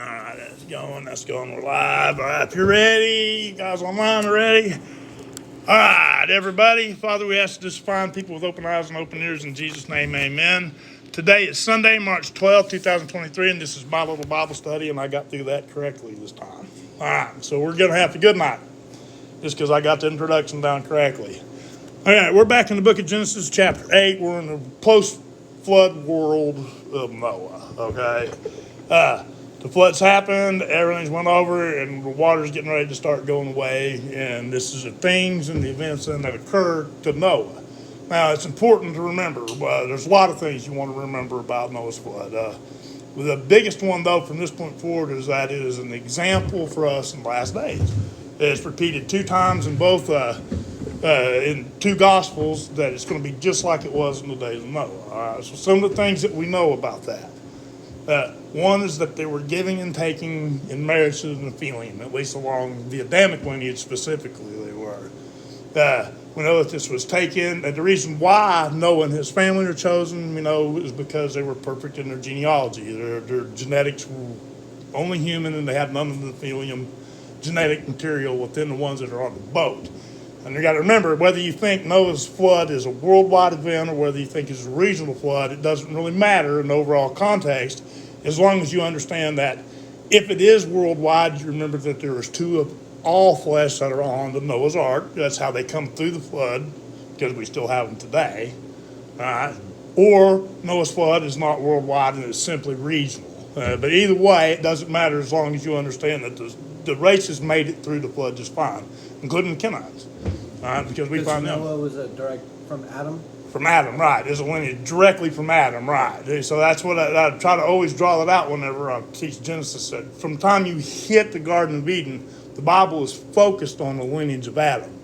All right, that's going. We're live. All right, if you're ready, you guys online are ready. All right, everybody. Father, we ask you to find people with open eyes and open ears in Jesus' name, amen. Today is Sunday, March 12th, 2023, and this is my little Bible study, and I got through that correctly this time. All right, so we're going to have a good night, just because I got the introduction down correctly. All right, we're back in the book of Genesis, chapter 8. We're in the post-flood world of Noah, okay? The floods happened, everything's went over, and the water's getting ready to start going away, and this is the things and the events that occurred to Noah. Now, it's important to remember, there's a lot of things you want to remember about Noah's flood. The biggest one, though, from this point forward is that it is an example for us in the last days. It's repeated 2 times in both in 2 Gospels that it's going to be just like it was in the days of Noah. So some of the things that we know about that. One is that they were giving and taking in marriage to the Nephilim, at least along the Adamic lineage specifically they were. We know that this was taken, and the reason why Noah and his family are chosen, is because they were perfect in their genealogy. Their genetics were only human, and they had none of the Nephilim genetic material within the ones that are on the boat. And you got to remember, whether you think Noah's flood is a worldwide event or whether you think it's a regional flood, it doesn't really matter in the overall context, as long as you understand that if it is worldwide, you remember that there is 2 of all flesh that are on the Noah's Ark. That's how they come through the flood, because we still have them today. Or Noah's flood is not worldwide and is simply regional. But either way, it doesn't matter as long as you understand that the races made it through the flood just fine, including the Kenites. Because we find out Noah was a direct from Adam? From Adam, right. There's a lineage directly from Adam, right. So that's what I try to always draw that out whenever I teach Genesis. From the time you hit the Garden of Eden, the Bible is focused on the lineage of Adam.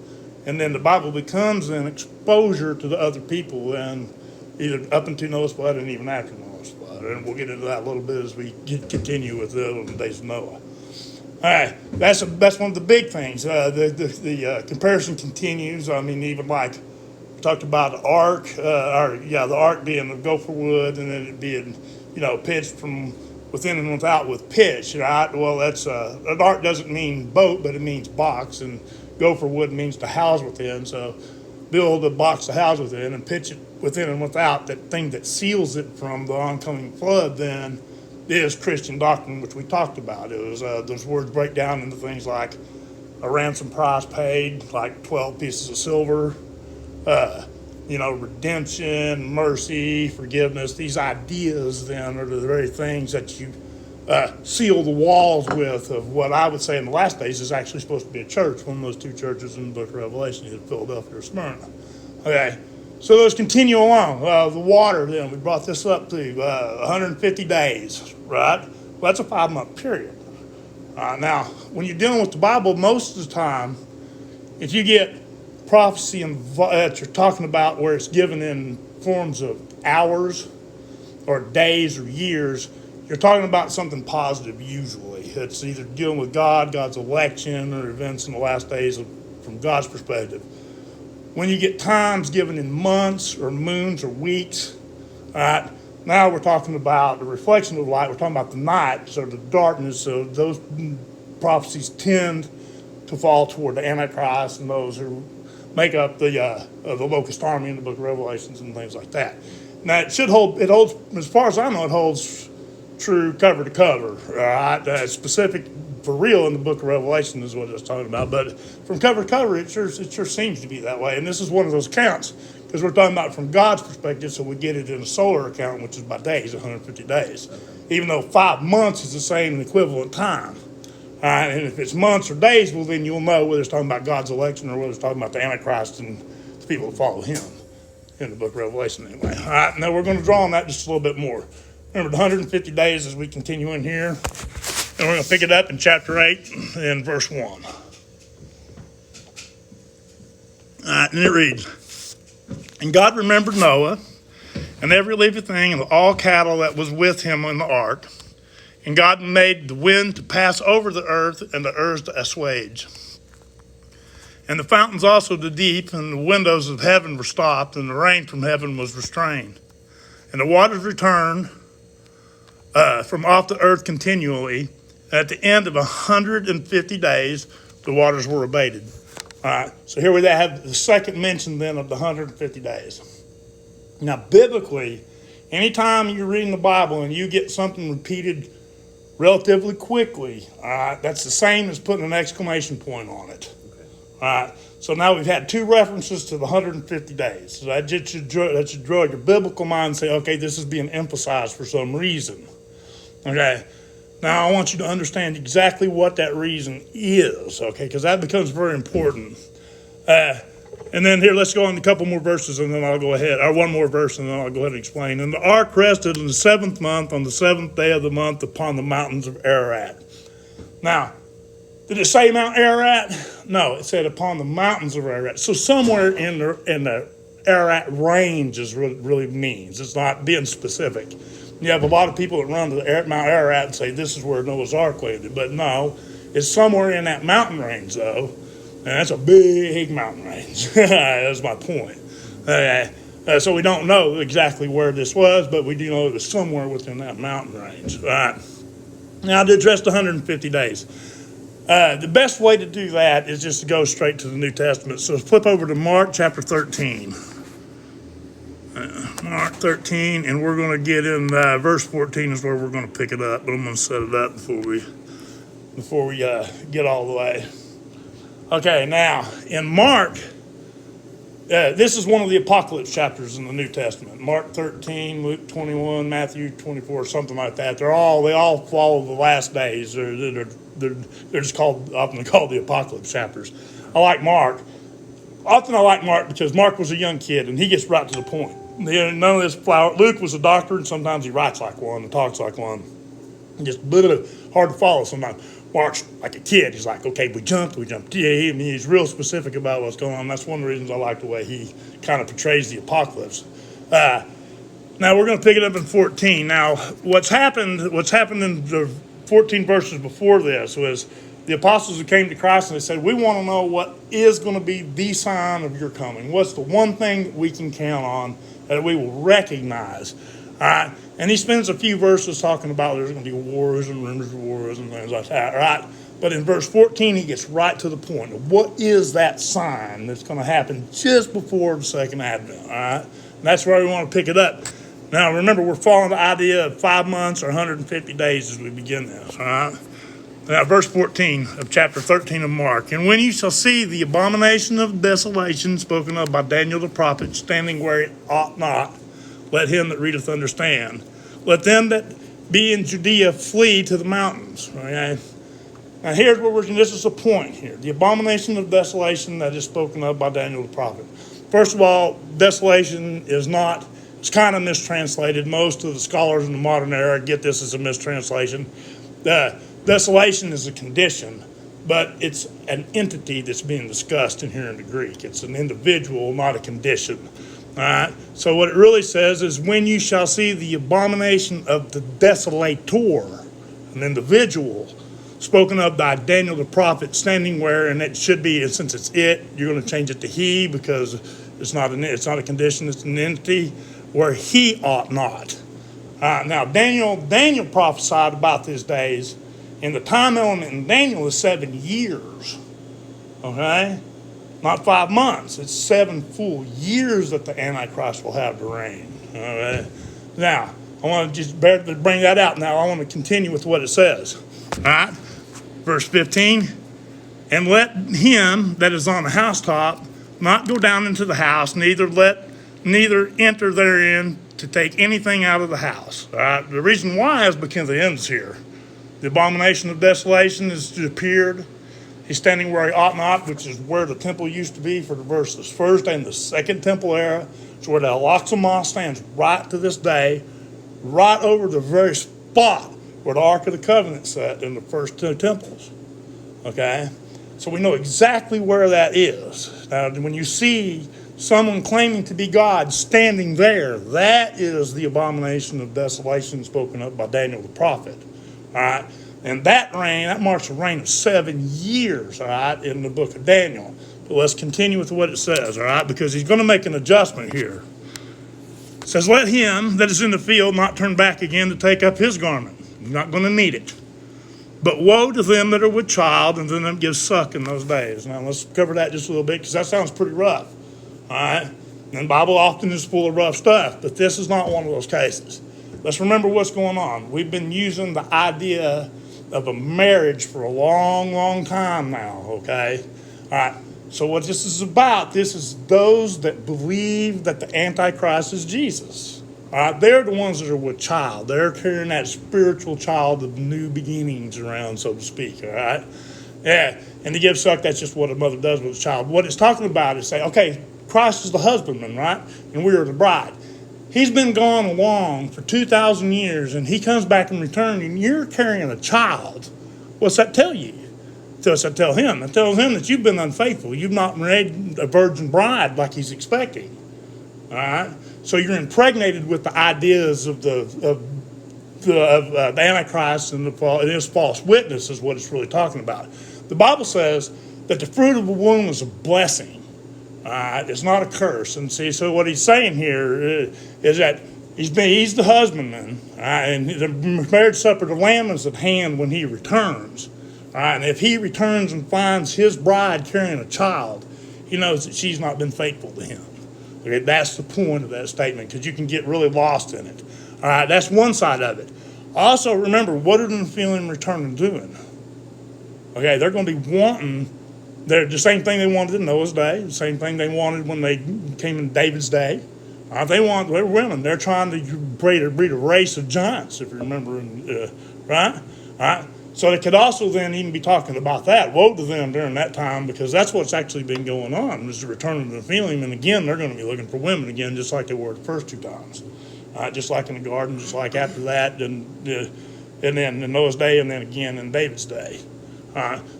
And then the Bible becomes an exposure to the other people, and either up into Noah's flood and even after Noah's flood. And we'll get into that a little bit as we continue with the days of Noah. All right, that's one of the big things. The comparison continues. Even like we talked about the ark, the ark being the gopher wood, and then it being, pitched from within and without with pitch, right? Well, that's an ark doesn't mean boat, but it means box, and gopher wood means to house within. So build a box to house within and pitch it within and without. That thing that seals it from the oncoming flood then is Christian doctrine, which we talked about. It was those words break down into things like a ransom price paid, like 12 pieces of silver, redemption, mercy, forgiveness. These ideas then are the very things that you seal the walls with of what I would say in the last days is actually supposed to be a church, one of those 2 churches in the book of Revelation, either Philadelphia or Smyrna. Okay. So let's continue along. The water, then, we brought this up to 150 days, right? Well, that's a 5-month period. Now, when you're dealing with the Bible, most of the time, if you get prophecy that you're talking about where it's given in forms of hours or days or years, you're talking about something positive usually. It's either dealing with God, God's election, or events in the last days from God's perspective. When you get times given in months or moons or weeks, all right, now we're talking about the reflection of the light. We're talking about the night, so the darkness. So those prophecies tend to fall toward the Antichrist and those who make up the locust army in the book of Revelations and things like that. Now it holds, as far as I know, it holds true cover to cover, right? Specific for real in the book of Revelation is what I was talking about. But from cover to cover, it sure seems to be that way. And this is one of those accounts, because we're talking about from God's perspective, so we get it in a solar account, which is by days, 150 days. Even though 5 months is the same equivalent time. And if it's months or days, well, then you'll know whether it's talking about God's election or whether it's talking about the Antichrist and the people that follow him in the book of Revelation anyway. All right, now we're going to draw on that just a little bit more. Remember, the 150 days as we continue in here. And we're going to pick it up in chapter 8 and verse 1. All right, and it reads, And God remembered Noah, and every living thing, and all cattle that was with him in the ark. And God made the wind to pass over the earth, and the earth to assuage. And the fountains also to deep, and the windows of heaven were stopped, and the rain from heaven was restrained. And the waters returned from off the earth continually, At the end of 150 days, the waters were abated. All right, so here we have the second mention then of the 150 days. Now, biblically, anytime you're reading the Bible and you get something repeated relatively quickly, all right, that's the same as putting an exclamation point on it. All right, so now we've had two references to the 150 days. So that should draw your biblical mind and say, okay, this is being emphasized for some reason. Okay, now I want you to understand exactly what that reason is, okay, because that becomes very important. And then here, let's go on a couple more verses, and then I'll go ahead, or one more verse, and then I'll go ahead and explain. And the ark rested in the 7th month, on the 7th day of the month, upon the mountains of Ararat. Now, did it say Mount Ararat? No, it said upon the mountains of Ararat. So somewhere in the Ararat range is what it really means. It's not being specific. You have a lot of people that run to Mount Ararat and say this is where Noah's Ark landed, but no, it's somewhere in that mountain range, though. And that's a big mountain range. That's my point. So we don't know exactly where this was, but we do know it was somewhere within that mountain range. All right. Now, to address the 150 days. The best way to do that is just to go straight to the New Testament. So flip over to Mark chapter 13. Mark 13, and we're going to get in verse 14 is where we're going to pick it up. But I'm going to set it up before we get all the way. Okay, now, in Mark, this is one of the apocalypse chapters in the New Testament. Mark 13, Luke 21, Matthew 24, something like that. They all follow the last days. They're just often called the apocalypse chapters. I like Mark. Often I like Mark because Mark was a young kid, and he gets right to the point. None of this flower. Luke was a doctor, and sometimes he writes like one and talks like one. Just a little hard to follow sometimes. Mark's like a kid. He's like, okay, we jumped. Yeah, he's real specific about what's going on. That's one of the reasons I like the way he kind of portrays the apocalypse. Now we're going to pick it up in 14. Now, what's happened in the 14 verses before this was the apostles who came to Christ and they said, we want to know what is going to be the sign of your coming. What's the one thing that we can count on that we will recognize? All right. And he spends a few verses talking about there's going to be wars and rumors of wars and things like that, right? But in verse 14, he gets right to the point of what is that sign that's going to happen just before the second advent, all right? And that's where we want to pick it up. Now, remember, we're following the idea of 5 months or 150 days as we begin this, all right? Now, verse 14 of chapter 13 of Mark. And when you shall see the abomination of desolation spoken of by Daniel the prophet standing where it ought not, let him that readeth understand. Let them that be in Judea flee to the mountains. Okay? Now here's where this is the point here. The abomination of desolation that is spoken of by Daniel the prophet. First of all, desolation it's kind of mistranslated. Most of the scholars in the modern era get this as a mistranslation. Desolation is a condition, but it's an entity that's being discussed in here in the Greek. It's an individual, not a condition. All right. So what it really says is when you shall see the abomination of the desolator, an individual, spoken of by Daniel the prophet, standing where, and it should be, since it's you're going to change it to he because it's not a condition, it's an entity, where he ought not. Now Daniel prophesied about these days, and the time element in Daniel is 7 years. Okay? Not 5 months. It's 7 full years that the Antichrist will have to reign. All right. Now, I want to just bring that out. Now, I want to continue with what it says. All right. Verse 15. And let him that is on the housetop not go down into the house, neither enter therein to take anything out of the house. All right. The reason why is because it ends here. The abomination of desolation has appeared. He's standing where he ought not, which is where the temple used to be for the first and the second temple era. It's where the Al-Aqsa stands right to this day, right over the very spot where the Ark of the Covenant sat in the first two temples. Okay? So we know exactly where that is. Now, when you see someone claiming to be God standing there, that is the abomination of desolation spoken of by Daniel the prophet. All right? And that marks a reign of 7 years, all right, in the book of Daniel. But let's continue with what it says, all right, because he's going to make an adjustment here. It says, let him that is in the field not turn back again to take up his garment. He's not going to need it. But woe to them that are with child, and to them that give suck in those days. Now, let's cover that just a little bit, because that sounds pretty rough. All right? And the Bible often is full of rough stuff, but this is not one of those cases. Let's remember what's going on. We've been using the idea of a marriage for a long, long time now, okay? All right, so what this is about, this is those that believe that the Antichrist is Jesus. All right, they're the ones that are with child. They're carrying that spiritual child of new beginnings around, so to speak, all right? Yeah, and to give suck, that's just what a mother does with a child. What it's talking about is saying, okay, Christ is the husbandman, right? And we are the bride. He's been gone along for 2,000 years, and he comes back and returns, and you're carrying a child. What's that tell you? What's that tell him? It tells him that you've been unfaithful. You've not made a virgin bride like he's expecting. All right? So you're impregnated with the ideas of the Antichrist and his false witness is what it's really talking about. The Bible says that the fruit of a womb is a blessing. It's not a curse. And see, so what he's saying here is that he's the husbandman, and the marriage supper of the Lamb is at hand when he returns. And if he returns and finds his bride carrying a child, he knows that she's not been faithful to him. Okay, that's the point of that statement, because you can get really lost in it. All right, that's one side of it. Also, remember, what are the Nephilim returning doing? Okay, they're going to be wanting. They're the same thing they wanted in Noah's day, the same thing they wanted when they came in David's day. They're women. They're trying to breed a race of giants, if you remember, right? All right. So they could also then even be talking about that. Woe to them during that time, because that's what's actually been going on, is the return of the Nephilim. And again, they're going to be looking for women again, just like they were the first two times. Just like in the garden, just like after that, and then in Noah's day, and then again in David's day.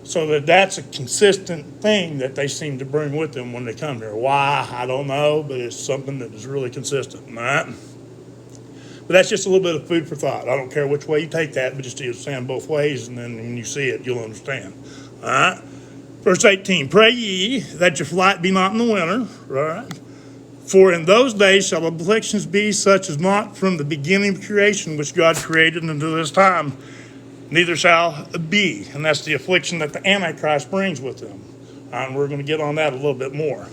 So that's a consistent thing that they seem to bring with them when they come here. Why, I don't know, but it's something that is really consistent, right? But that's just a little bit of food for thought. I don't care which way you take that, but just understand both ways, and then when you see it, you'll understand. All right? Verse 18, pray ye that your flight be not in the winter, right? For in those days shall afflictions be such as not from the beginning of creation which God created unto this time, neither shall be. And that's the affliction that the Antichrist brings with him. And we're going to get on that a little bit more.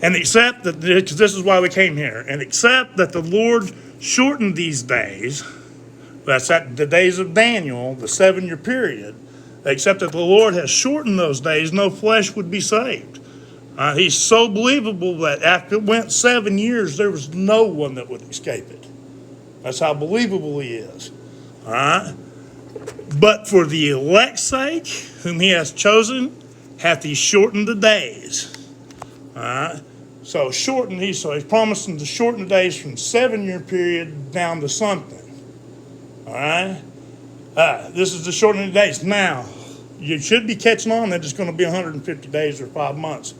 And except that, because this is why we came here, and except that the Lord shortened these days, that's at the days of Daniel, the 7-year period, except that the Lord has shortened those days, no flesh would be saved. He's so believable that after it went 7 years, there was no one that would escape it. That's how believable he is. All right? But for the elect's sake, whom he has chosen, hath he shortened the days. All right? So he's promising to shorten the days from 7-year period down to something. All right? This is the shortening of the days. Now, you should be catching on that it's going to be 150 days or 5 months.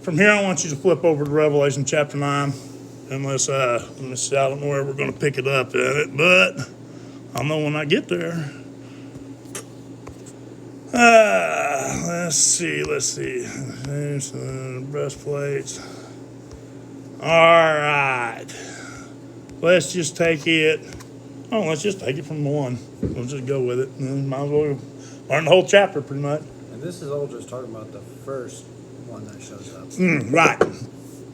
From here, I want you to flip over to Revelation chapter 9. And let me see, I don't know where we're going to pick it up in it, but I'll know when I get there. Let's see. There's breastplates. All right. Let's just take it. Let's just take it from 1. We'll just go with it. Might as well learn the whole chapter pretty much. And this is all just talking about the first one that shows up. Right.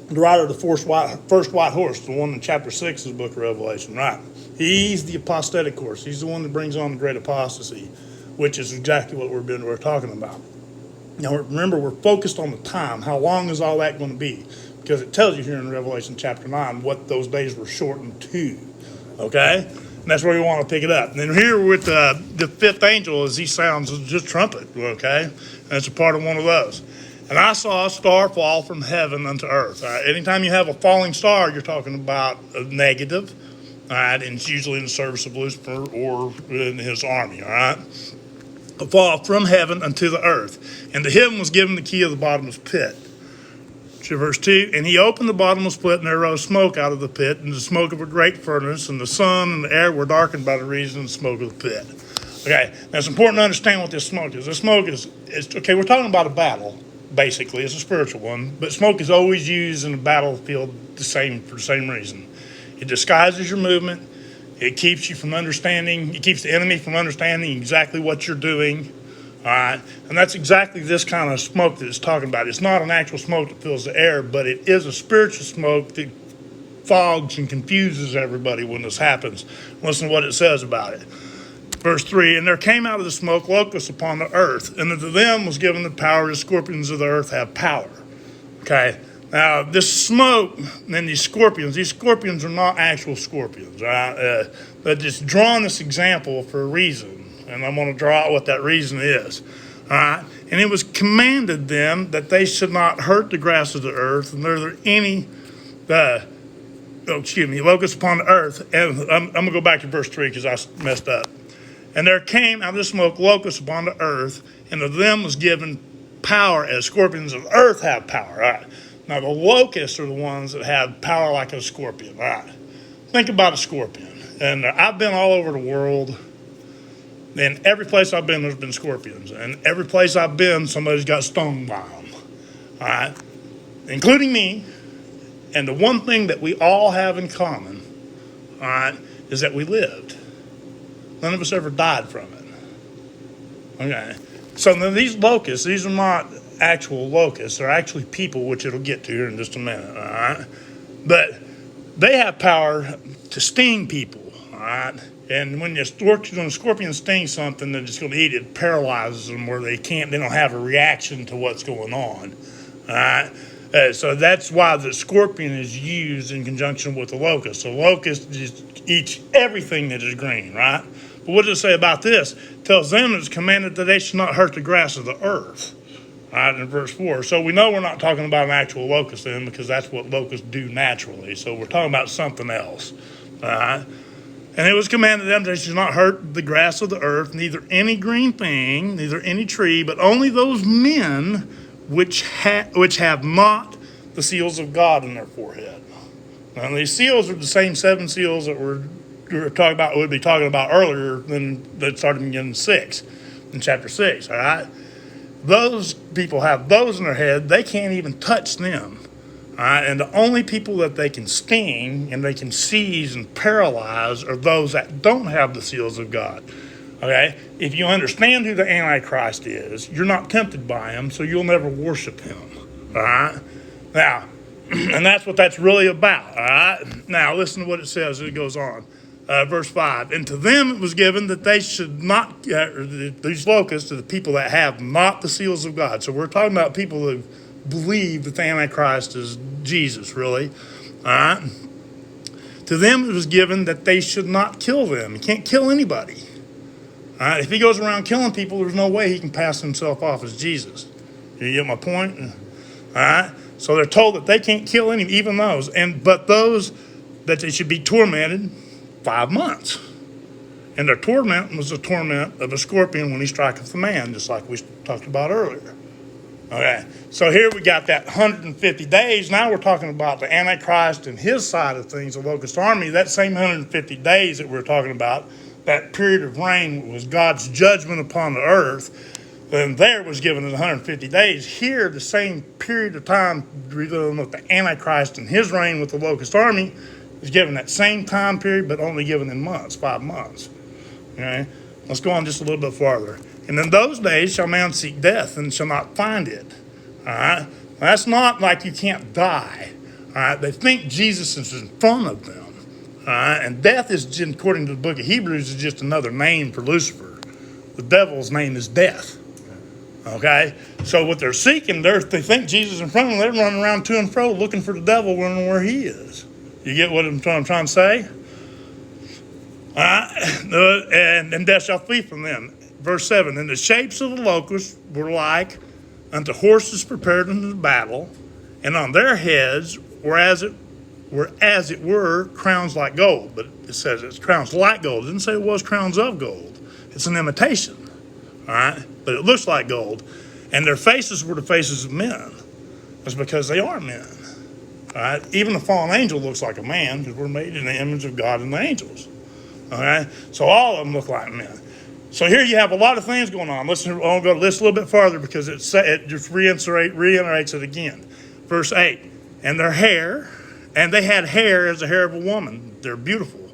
The rider of the first white horse, the one in chapter 6 of the book of Revelation. Right. He's the apostatic horse. He's the one that brings on the great apostasy, which is exactly what we're talking about. Now, remember, we're focused on the time. How long is all that going to be? Because it tells you here in Revelation chapter 9 what those days were shortened to. Okay? And that's where we want to pick it up. And then here with the fifth angel, as he sounds just trumpet. Okay? That's a part of one of those. And I saw a star fall from heaven unto earth. All right? Anytime you have a falling star, you're talking about a negative. All right? And it's usually in the service of Lucifer or in his army. All right? A fall from heaven unto the earth. And to him was given the key of the bottomless pit. Verse 2, and he opened the bottomless pit, and there rose smoke out of the pit, and the smoke of a great furnace, and the sun and the air were darkened by the reason of the smoke of the pit. Okay, now it's important to understand what this smoke is. This smoke is okay, we're talking about a battle, basically. It's a spiritual one, but smoke is always used in a battlefield for the same reason. It disguises your movement. It keeps you from understanding. It keeps the enemy from understanding exactly what you're doing. All right, and that's exactly this kind of smoke that it's talking about. It's not an actual smoke that fills the air, but it is a spiritual smoke that fogs and confuses everybody when this happens. Listen to what it says about it. Verse 3, and there came out of the smoke locusts upon the earth, and to them was given the power, the scorpions of the earth have power. Okay, now this smoke and these scorpions are not actual scorpions. Right? But just drawing this example for a reason, and I'm going to draw out what that reason is. All right, and it was commanded them that they should not hurt the grass of the earth, and there any locusts upon the earth. And I'm going to go back to verse 3 because I messed up. And there came out of the smoke locusts upon the earth, and to them was given power as scorpions of the earth have power. All right. Now, the locusts are the ones that have power like a scorpion. All right. Think about a scorpion. And I've been all over the world, and every place I've been, there's been scorpions. And every place I've been, somebody's got stung by them. All right. Including me. And the one thing that we all have in common, all right, is that we lived. None of us ever died from it. Okay. So then these locusts, these are not actual locusts. They're actually people, which it'll get to here in just a minute. All right. But they have power to sting people. All right. And when a scorpion stings something that it's going to eat, it paralyzes them where they don't have a reaction to what's going on. All right. So that's why the scorpion is used in conjunction with the locust. The locust just eats everything that is green, right? But what does it say about this? It tells them it's commanded that they should not hurt the grass of the earth. Right, in verse 4. So we know we're not talking about an actual locust then, because that's what locusts do naturally. So we're talking about something else. All right? And it was commanded them that they should not hurt the grass of the earth, neither any green thing, neither any tree, but only those men which have not the seals of God in their forehead. Now these seals are the same 7 seals that we'd be talking about earlier than that started in chapter 6, all right? Those people have those in their head. They can't even touch them, all right? And the only people that they can sting and they can seize and paralyze are those that don't have the seals of God, okay? If you understand who the Antichrist is, you're not tempted by him, so you'll never worship him, all right? Now, and that's what that's really about, all right? Now, listen to what it says as it goes on. Verse 5, and to them it was given that they should not, these locusts are the people that have not the seals of God. So we're talking about people who believe that the Antichrist is Jesus, really. All right? To them it was given that they should not kill them. You can't kill anybody. All right? If he goes around killing people, there's no way he can pass himself off as Jesus. You get my point? All right? So they're told that they can't kill any, even those. But those that they should be tormented 5 months. And their torment was the torment of a scorpion when he striketh a man, just like we talked about earlier. Okay, so here we got that 150 days. Now we're talking about the Antichrist and his side of things, the locust army. That same 150 days that we're talking about, that period of reign was God's judgment upon the earth. And there was given as 150 days. Here, the same period of time dealing with the Antichrist and his reign with the locust army is given that same time period, but only given in months, 5 months. Okay? Let's go on just a little bit farther. And in those days shall man seek death and shall not find it. All right? That's not like you can't die. All right? They think Jesus is in front of them. All right? And death is, according to the book of Hebrews, is just another name for Lucifer. The devil's name is death. Okay? So what they're seeking, they think Jesus is in front of them. They're running around to and fro looking for the devil, wondering where he is. You get what I'm trying to say? All right? And death shall flee from them. Verse 7, and the shapes of the locusts were like unto horses prepared unto the battle, and on their heads were as it were crowns like gold. But it says it's crowns like gold. It didn't say it was crowns of gold. It's an imitation. All right? But it looks like gold. And their faces were the faces of men. That's because they are men. All right? Even the fallen angel looks like a man because we're made in the image of God and the angels. All right? So all of them look like men. So here you have a lot of things going on. Listen, I'll go to this a little bit farther because it just reiterates it again. Verse 8, and their hair, and they had hair as the hair of a woman. They're beautiful.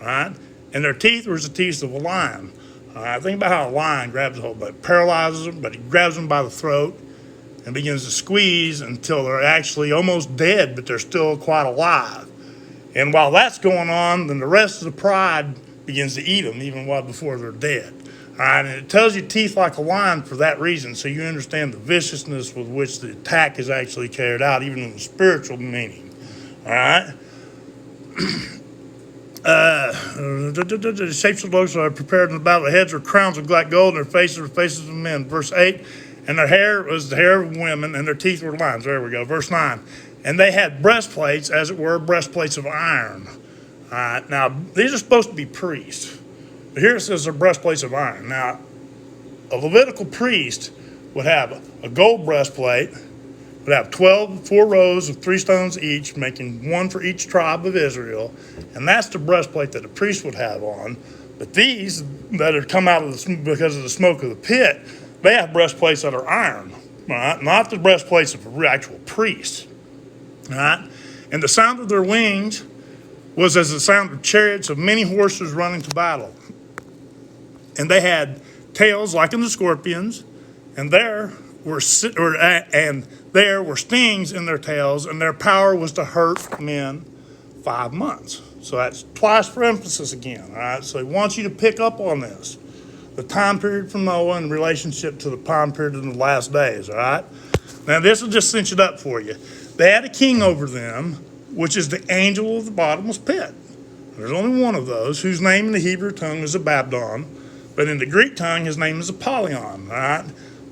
All all right? And their teeth were the teeth of a lion. All right, think about how a lion grabs a hold, but paralyzes them, but he grabs them by the throat and begins to squeeze until they're actually almost dead, but they're still quite alive. And while that's going on, then the rest of the pride begins to eat them even while before they're dead. All right, and it tells you teeth like a lion for that reason, so you understand the viciousness with which the attack is actually carried out, even in the spiritual meaning. All right. The shapes of those are prepared in the battle. The heads are crowns of black gold, and their faces are faces of men. Verse 8, and their hair was the hair of women, and their teeth were lions. There we go. Verse 9, and they had breastplates, as it were, breastplates of iron. All right, now, these are supposed to be priests. But here it says they're breastplates of iron. Now, a Levitical priest would have a gold breastplate, would have 4 rows of 3 stones each, making one for each tribe of Israel. And that's the breastplate that a priest would have on. But these that have come out of because of the smoke of the pit, they have breastplates that are iron, right? Not the breastplates of actual priests. Right? And the sound of their wings was as the sound of chariots of many horses running to battle. And they had tails like in the scorpions, and there were stings in their tails, and their power was to hurt men 5 months. So that's twice for emphasis again. All right. So he wants you to pick up on this, the time period from Noah in relationship to the time period in the last days. All right. Now this will just cinch it up for you. They had a king over them, which is the angel of the bottomless pit. There's only one of those, whose name in the Hebrew tongue is Abaddon, but in the Greek tongue, his name is Apollyon. All right.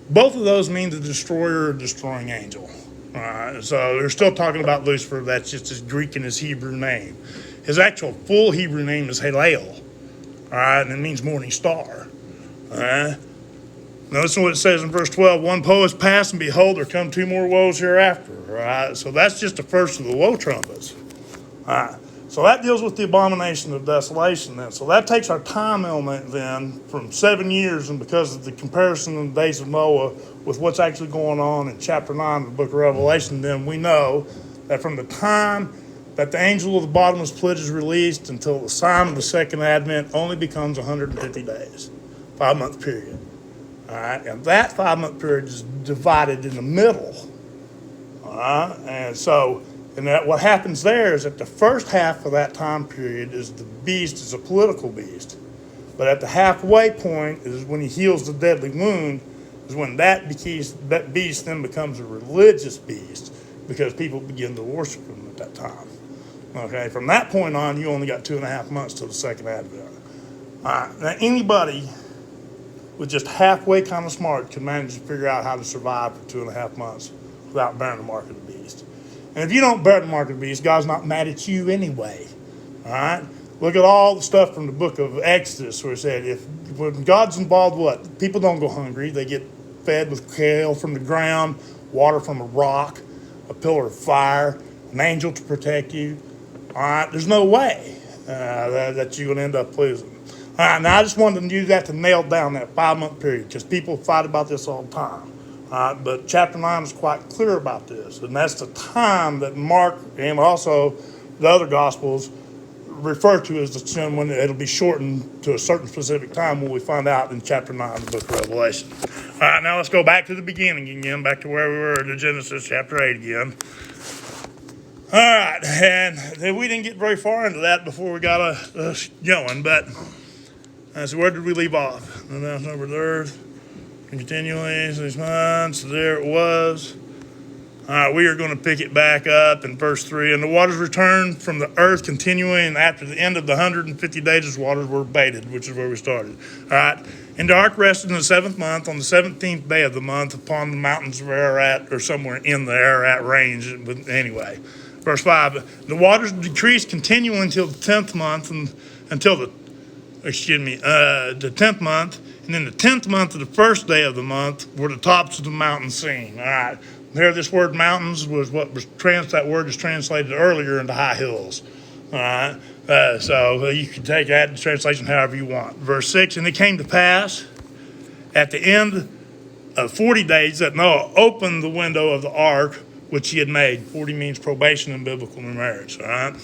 Both of those mean the destroyer or destroying angel. All right. So they're still talking about Lucifer. That's just his Greek and his Hebrew name. His actual full Hebrew name is Halel. All right. And it means morning star. All right. Notice what it says in verse 12. One woe is past, and behold, there come 2 more woes hereafter. All right. So that's just the first of the woe trumpets. All right. So that deals with the abomination of desolation then. So that takes our time element then from 7 years, and because of the comparison in the days of Noah with what's actually going on in chapter 9 of the book of Revelation, then we know that from the time that the angel of the bottomless pit is released until the sign of the second advent only becomes 150 days, 5-month period. All right, and that 5-month period is divided in the middle. All right, and so what happens there is that the first half of that time period is the beast is a political beast. But at the halfway point is when he heals the deadly wound, is when that beast then becomes a religious beast, because people begin to worship him at that time. Okay, from that point on, you only got 2.5 months till the second advent. All right, now anybody with just halfway kind of smart can manage to figure out how to survive for 2.5 months without bearing the mark of the beast. And if you don't bear the mark of the beast, God's not mad at you anyway. All right? Look at all the stuff from the book of Exodus where it said when God's involved, what? People don't go hungry. They get fed with quail from the ground, water from a rock, a pillar of fire, an angel to protect you. All right? There's no way that you're going to end up losing. All right, now I just wanted to use that to nail down that 5-month period, because people fight about this all the time. But chapter 9 is quite clear about this, and that's the time that Mark and also the other Gospels refer to as the sin when it'll be shortened to a certain specific time when we find out in chapter 9 of the book of Revelation. All right, now let's go back to the beginning again, back to where we were in Genesis chapter 8 again. All right, and we didn't get very far into that before we got going, but so where did we leave off? And that's over the earth. Continually 6 months, there it was. All right, we are going to pick it back up in verse 3. And the waters returned from the earth continuing, and after the end of the 150 days, the waters were abated, which is where we started. All right, and the ark rested in the 7th month, on the 17th day of the month, upon the mountains of Ararat, or somewhere in the Ararat range. But anyway, verse 5, the waters decreased continually until the 10th month, the 10th month, and in the 10th month of the first day of the month were the tops of the mountains seen. All right. There, this word mountains was that word is translated earlier into high hills. All right. So you can take that translation however you want. Verse 6, and it came to pass at the end of 40 days that Noah opened the window of the ark which he had made. 40 means probation in biblical marriage. All right.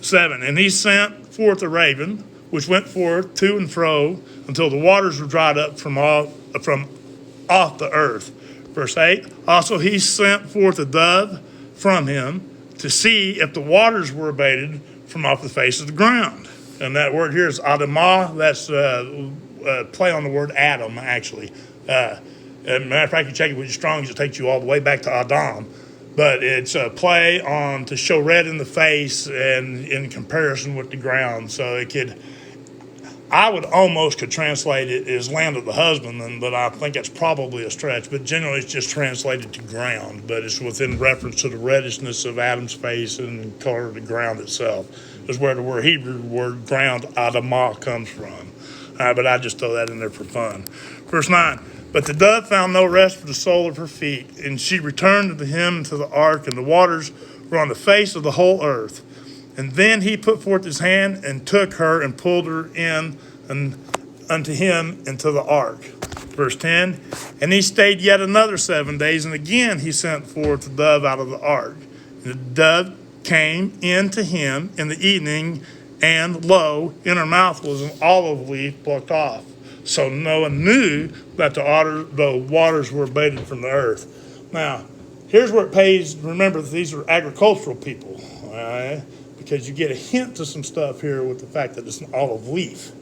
7. And he sent forth a raven, which went forth to and fro until the waters were dried up from off the earth. Verse 8. Also he sent forth a dove from him to see if the waters were abated from off the face of the ground. And that word here is Adamah. That's play on the word Adam, actually. As a matter of fact, you check it with your Strong's, it takes you all the way back to Adam. But it's a play on to show red in the face and in comparison with the ground. So it could, I would almost could translate it as land of the husbandman, but I think that's probably a stretch. But generally it's just translated to ground, but it's within reference to the reddishness of Adam's face and the color of the ground itself. Is where the Hebrew word ground, Adamah, comes from. But I just throw that in there for fun. Verse 9. But the dove found no rest for the sole of her feet, and she returned to him into the ark, and the waters were on the face of the whole earth. And then he put forth his hand and took her and pulled her in and unto him into the ark. Verse 10. And he stayed yet another 7 days, and again he sent forth the dove out of the ark. And the dove came in to him in the evening, and lo, in her mouth was an olive leaf plucked off. So Noah knew that the waters were abated from the earth. Now, here's where it pays. Remember that these are agricultural people, all right? Because you get a hint to some stuff here with the fact that it's an olive leaf.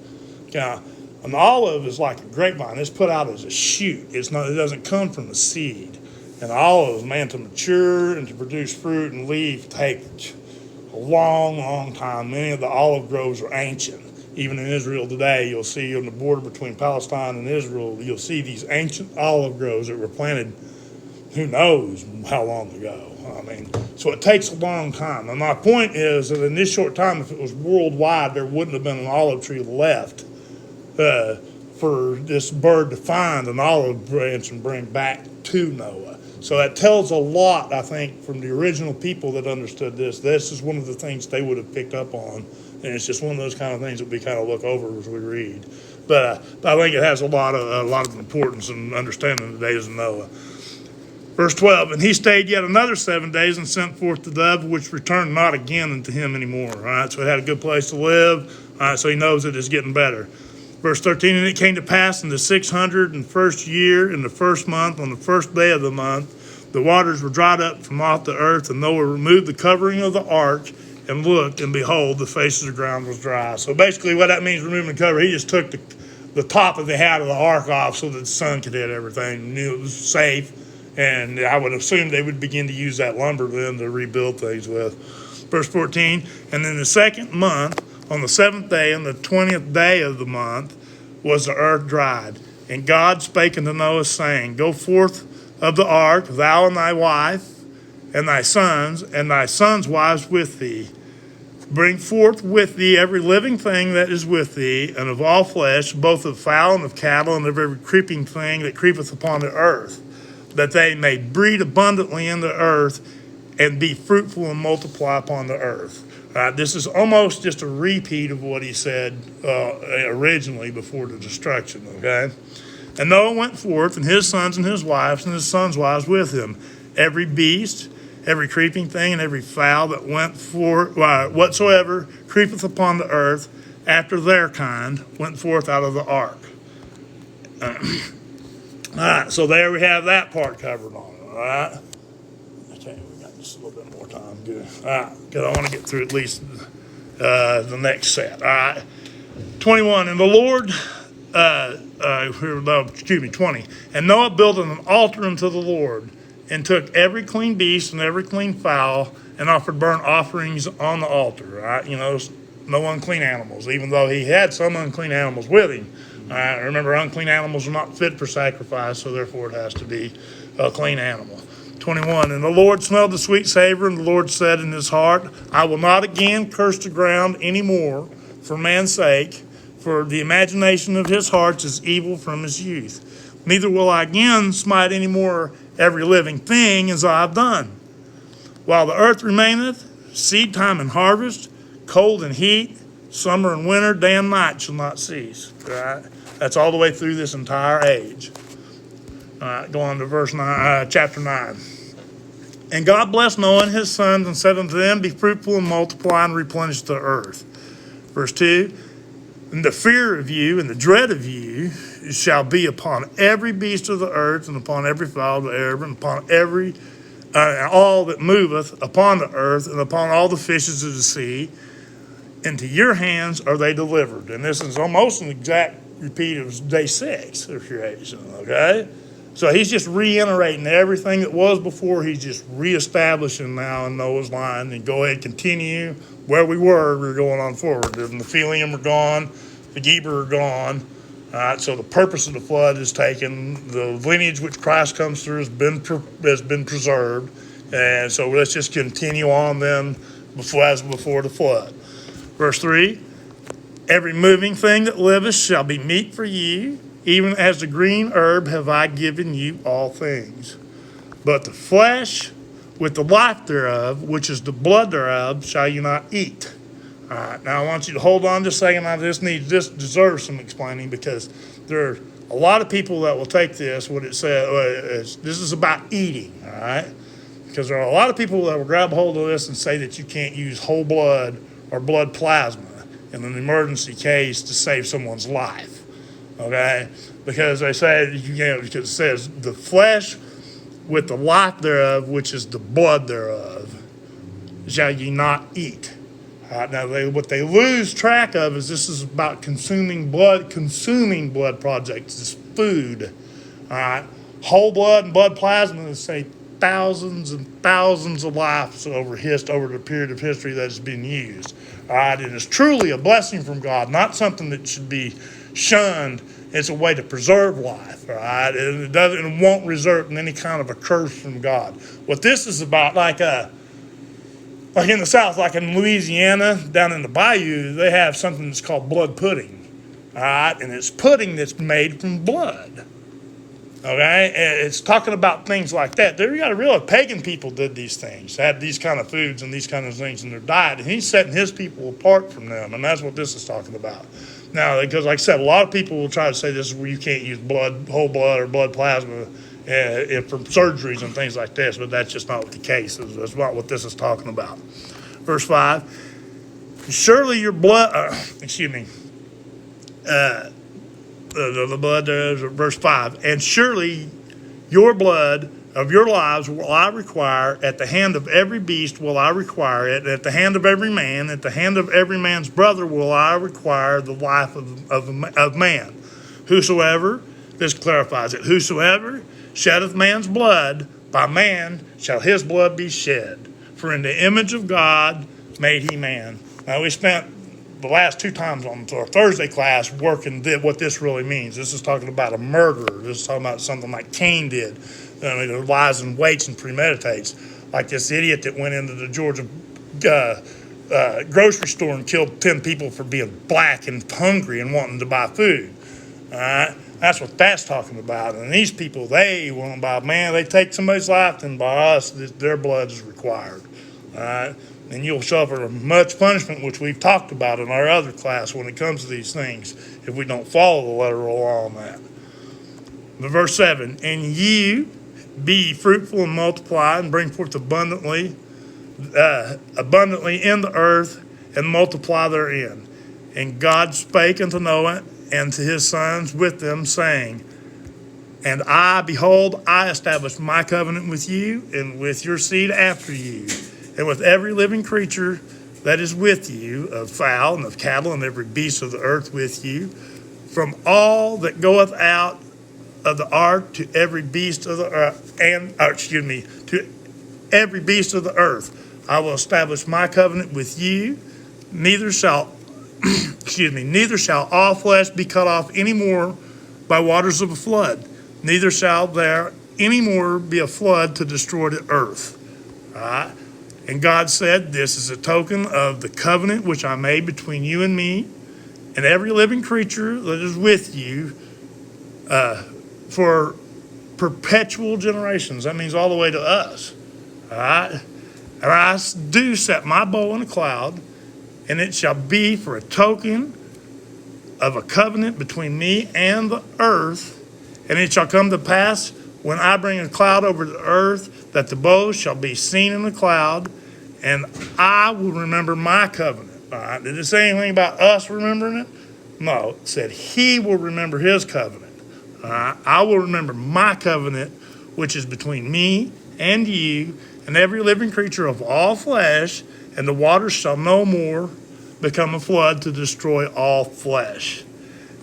Now, an olive is like a grapevine. It's put out as a shoot. It doesn't come from a seed. And olives, man, to mature and to produce fruit and leaf take a long, long time. Many of the olive groves are ancient. Even in Israel today, you'll see on the border between Palestine and Israel, you'll see these ancient olive groves that were planted who knows how long ago. I mean, so it takes a long time. And my point is that in this short time, if it was worldwide, there wouldn't have been an olive tree left for this bird to find an olive branch and bring back to Noah. So that tells a lot, I think, from the original people that understood this. This is one of the things they would have picked up on. And it's just one of those kind of things that we kind of look over as we read. But I think it has a lot of importance in understanding the days of Noah. Verse 12, and he stayed yet another 7 days and sent forth the dove, which returned not again unto him anymore. All right, so it had a good place to live. All right, so he knows that it's getting better. Verse 13, and it came to pass in the 601st year, in the first month, on the first day of the month, the waters were dried up from off the earth, and Noah removed the covering of the ark, and looked, and behold, the face of the ground was dry. So basically what that means, removing the cover, he just took the top of the hat of the ark off so that the sun could hit everything, knew it was safe, and I would assume they would begin to use that lumber then to rebuild things with. Verse 14, and in the second month, on the 7th day, and the 20th day of the month, was the earth dried. And God spake unto Noah, saying, Go forth of the ark, thou and thy wife, and thy sons wives with thee. Bring forth with thee every living thing that is with thee, and of all flesh, both of fowl and of cattle, and of every creeping thing that creepeth upon the earth, that they may breed abundantly in the earth, and be fruitful and multiply upon the earth. This is almost just a repeat of what he said originally before the destruction, okay? And Noah went forth, and his sons and his wives, and his sons' wives with him. Every beast, every creeping thing, and every fowl that went forth, whatsoever creepeth upon the earth, after their kind, went forth out of the ark. All right, so there we have that part covered on it, all right? Okay, we got just a little bit more time. Good. All right, because I want to get through at least the next set. All right, 21, and the Lord, 20. And Noah built an altar unto the Lord, and took every clean beast and every clean fowl, and offered burnt offerings on the altar. Right? You know, no unclean animals, even though he had some unclean animals with him. Remember, unclean animals are not fit for sacrifice, so therefore it has to be a clean animal. 21, and the Lord smelled the sweet savor, and the Lord said in his heart, I will not again curse the ground any more for man's sake, for the imagination of his heart is evil from his youth. Neither will I again smite any more every living thing as I have done. While the earth remaineth, seed time and harvest, cold and heat, summer and winter, day and night shall not cease. Right? That's all the way through this entire age. All right, go on to verse 9, chapter 9. And God blessed Noah and his sons and said unto them, be fruitful and multiply and replenish the earth. Verse 2, and the fear of you and the dread of you shall be upon every beast of the earth and upon every fowl of the air and upon every all that moveth upon the earth and upon all the fishes of the sea. Into your hands are they delivered. And this is almost an exact repeat of day 6 of creation, okay? So he's just reiterating everything that was before. He's just reestablishing now in Noah's line. And go ahead, continue where we were. We're going on forward. The Nephilim are gone. The Geber are gone. All right, so the purpose of the flood is taken. The lineage which Christ comes through has been preserved. And so let's just continue on then as before the flood. Verse 3, every moving thing that liveth shall be meat for you. Even as the green herb have I given you all things. But the flesh with the life thereof, which is the blood thereof, shall you not eat. All right, now I want you to hold on just a second. This deserves some explaining because there are a lot of people that will take this, what it says, this is about eating, all right? Because there are a lot of people that will grab hold of this and say that you can't use whole blood or blood plasma in an emergency case to save someone's life. Okay, because they say because it says the flesh with the life thereof, which is the blood thereof, shall ye not eat. Now what they lose track of is this is about consuming blood projects, is food. All right, whole blood and blood plasma say thousands and thousands of lives over the period of history that has been used. All right, it is truly a blessing from God, not something that should be shunned. It's a way to preserve life, all right? It won't result in any kind of a curse from God. What this is about, like in the South, like in Louisiana, down in the bayou, they have something that's called blood pudding, all right? And it's pudding that's made from blood, okay? And it's talking about things like that. You got to realize pagan people did these things, had these kind of foods and these kind of things in their diet, and he's setting his people apart from them, and that's what this is talking about. Now, because like I said, a lot of people will try to say this is where you can't use whole blood or blood plasma for surgeries and things like this, but that's just not the case. That's not what this is talking about. Verse 5, surely your blood, the blood, verse 5, and surely your blood of your lives will I require, at the hand of every beast will I require it, at the hand of every man, at the hand of every man's brother will I require the life of man. Whosoever, this clarifies it, whosoever sheddeth man's blood, by man shall his blood be shed. For in the image of God made he man. Now we spent the last 2 times on our Thursday class working what this really means. This is talking about a murderer. This is talking about something like Cain did. It lies and waits and premeditates, like this idiot that went into the Georgia grocery store and killed 10 people for being black and hungry and wanting to buy food. All right, that's what that's talking about. And these people, they want to they take somebody's life, and by us, their blood is required. All right, and you'll suffer much punishment, which we've talked about in our other class when it comes to these things, if we don't follow the letter of the law on that. But verse 7, and ye be fruitful and multiply and bring forth abundantly in the earth and multiply therein. And God spake unto Noah and to his sons with them, saying, and I, behold, I establish my covenant with you and with your seed after you, and with every living creature that is with you, of fowl and of cattle and every beast of the earth with you, from all that goeth out of the ark to every beast of the earth, to every beast of the earth, I will establish my covenant with you. Neither shall, neither shall all flesh be cut off any more by waters of a flood. Neither shall there any more be a flood to destroy the earth. All right. And God said, this is a token of the covenant which I made between you and me and every living creature that is with you, for perpetual generations. That means all the way to us. All right? And I do set my bow in a cloud, and it shall be for a token of a covenant between me and the earth. And it shall come to pass, when I bring a cloud over the earth, that the bow shall be seen in the cloud, and I will remember my covenant. All right? Did it say anything about us remembering it? No, it said he will remember his covenant. All right? I will remember my covenant, which is between me and you and every living creature of all flesh, and the waters shall no more become a flood to destroy all flesh.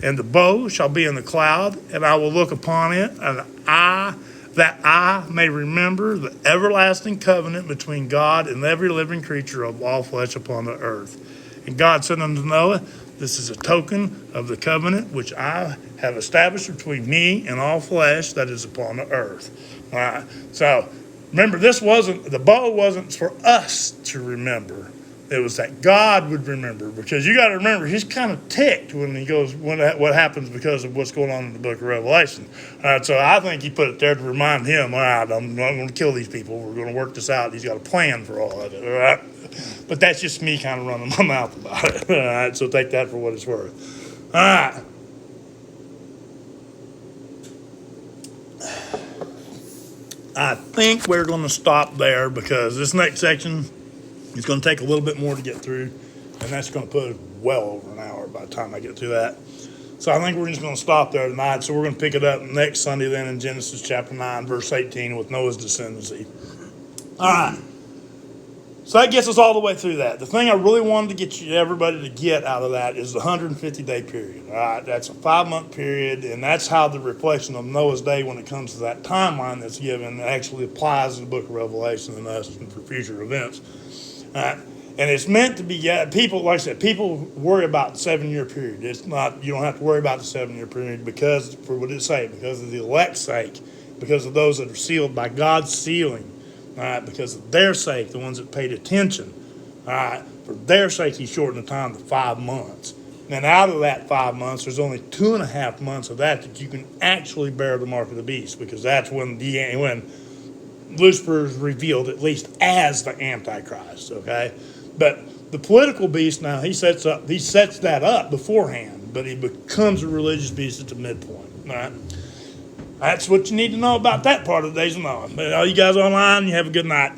And the bow shall be in the cloud, and I will look upon it, and that I may remember the everlasting covenant between God and every living creature of all flesh upon the earth. And God said unto Noah, this is a token of the covenant which I have established between me and all flesh that is upon the earth. All right. So remember, the bow wasn't for us to remember. It was that God would remember, because you got to remember, he's kind of ticked when he goes, what happens because of what's going on in the book of Revelation. All right, so I think he put it there to remind him, all right, I'm not going to kill these people. We're going to work this out. He's got a plan for all of it, all right? But that's just me kind of running my mouth about it, all right? So take that for what it's worth. All right. I think we're going to stop there, because this next section, it's going to take a little bit more to get through, and that's going to put us well over an hour by the time I get through that. So I think we're just going to stop there tonight. So we're going to pick it up next Sunday then in Genesis chapter 9, verse 18 with Noah's descendancy. All right. So that gets us all the way through that. The thing I really wanted to get everybody to get out of that is the 150-day period. All right, that's a 5-month period, and that's how the reflection of Noah's day when it comes to that timeline that's given actually applies in the book of Revelation and us for future events. And it's meant to be, people, like I said, people worry about the 7-year period. It's not, you don't have to worry about the 7-year period, because, for what did it say? Because of the elect's sake, because of those that are sealed by God's sealing, all right, because of their sake, the ones that paid attention, all right, for their sake, he shortened the time to 5 months. And out of that 5 months, there's only 2.5 months of that you can actually bear the mark of the beast, because that's when Lucifer is revealed, at least as the Antichrist, okay? But the political beast now, he sets that up beforehand, but he becomes a religious beast at the midpoint, all right? That's what you need to know about that part of the days of Noah. But all you guys online, you have a good night.